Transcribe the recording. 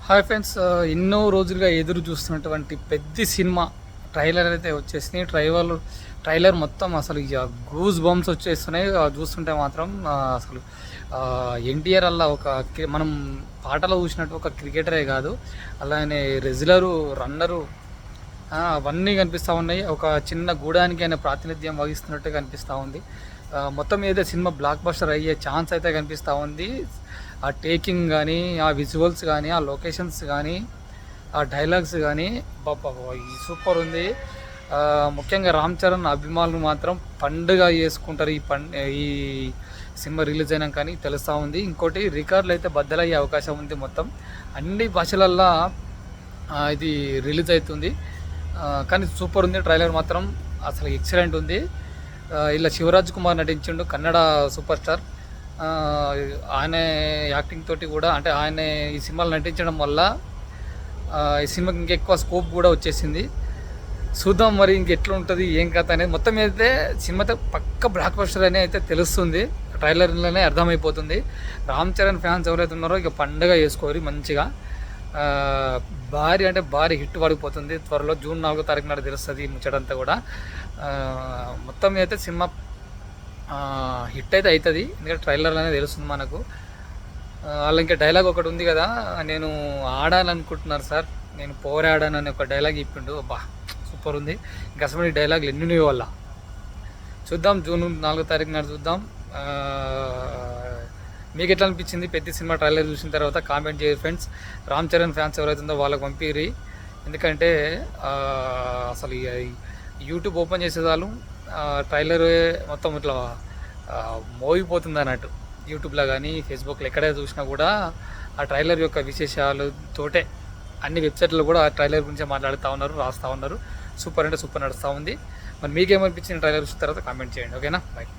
Hi friends, ఎన్నో రోజులుగా ఎదురు చూస్తున్నటువంటి పెద్ద సినిమా ట్రైలర్ అయితే వచ్చేసింది. ట్రైలర్ మొత్తం అసలు ఇక గూస్ బంప్స్ వచ్చేస్తున్నాయి. చూస్తుంటే మాత్రం అసలు ఎన్టీఆర్ అలా మనం పాటలో చూసినట్టు ఒక క్రికెటరే కాదు, అలానే రెజ్లరు, రన్నరు, అవన్నీ కనిపిస్తూ ఉన్నాయి. ఒక చిన్న గూడానికి ఆయన ప్రాతినిధ్యం వహిస్తున్నట్టు కనిపిస్తూ ఉంది. మొత్తం ఏదైతే సినిమా బ్లాక్ బస్టర్ అయ్యే ఛాన్స్ అయితే కనిపిస్తూ ఉంది. ఆ టేకింగ్ కానీ, ఆ విజువల్స్ కానీ, ఆ లొకేషన్స్ కానీ, ఆ డైలాగ్స్ కానీ బాబా ఈ సూపర్ ఉంది. ముఖ్యంగా రామ్ చరణ్ అభిమానులు మాత్రం పండుగ చేసుకుంటారు ఈ సినిమా రిలీజ్ అయినా కానీ తెలుస్తూ ఉంది. ఇంకోటి రికార్డులు అయితే బద్దలయ్యే అవకాశం ఉంది. మొత్తం అన్ని భాషలల్లో ఇది రిలీజ్ అవుతుంది. కానీ సూపర్ ఉంది. ట్రైలర్ మాత్రం అసలు ఎక్సలెంట్ ఉంది. ఇలా శివరాజ్ కుమార్ నటించిండు, కన్నడ సూపర్ స్టార్. ఆయన యాక్టింగ్ తోటి కూడా, అంటే ఆయన ఈ సినిమాలు నటించడం వల్ల ఈ సినిమాకి ఇంకెక్కువ స్కోప్ కూడా వచ్చేసింది. చూద్దాం మరి ఇంకెట్లా ఉంటుంది, ఏం కథ అనేది. మొత్తం అయితే సినిమాతో పక్క బ్లాక్ బస్టర్ అని అయితే తెలుస్తుంది. ట్రైలర్లోనే అర్థమైపోతుంది. రామ్ చరణ్ ఫ్యాన్స్ ఎవరైతే ఉన్నారో ఇక పండుగ చేసుకోరు మంచిగా. భారీ హిట్ పడిపోతుంది. త్వరలో జూన్ 4వ తారీఖు నాడు తెలుస్తుంది ముచ్చటంతా కూడా. మొత్తం అయితే సినిమా హిట్ అయితే అవుతుంది, ఎందుకంటే ట్రైలర్లోనే తెలుస్తుంది మనకు. వాళ్ళ ఇంకా డైలాగ్ ఒకటి ఉంది కదా, నేను ఆడాలనుకుంటున్నారు సార్, నేను పోరాడానని ఒక డైలాగ్ చెప్పిండు. అబ్బా సూపర్ ఉంది. ఇంకా అసలు ఈ డైలాగులు ఎన్ని వల్ల చూద్దాం. జూన్ 4వ తారీఖు నాడు చూద్దాం. మీకు ఎట్లా అనిపించింది పెద్ద సినిమా ట్రైలర్ చూసిన తర్వాత కామెంట్ చేయండి ఫ్రెండ్స్. రామ్ చరణ్ ఫ్యాన్స్ ఎవరైతే ఉందో వాళ్ళకి పంపిరి. ఎందుకంటే అసలు యూట్యూబ్ ఓపెన్ చేసేదాళ్ళు ట్రైలర్ మొత్తం ఇట్లా మోగిపోతుంది అన్నట్టు. యూట్యూబ్లో కానీ ఫేస్బుక్లో ఎక్కడే చూసినా కూడా ఆ ట్రైలర్ యొక్క విశేషాలు తోటే అన్ని వెబ్సైట్లో కూడా ఆ ట్రైలర్ గురించి మాట్లాడుతూ ఉన్నారు, రాస్తూ ఉన్నారు. సూపర్ అంటే సూపర్ నడుస్తూ ఉంది. మరి మీకేమనిపించింది ట్రైలర్ చూసిన తర్వాత కామెంట్ చేయండి. ఓకేనా, బాయ్.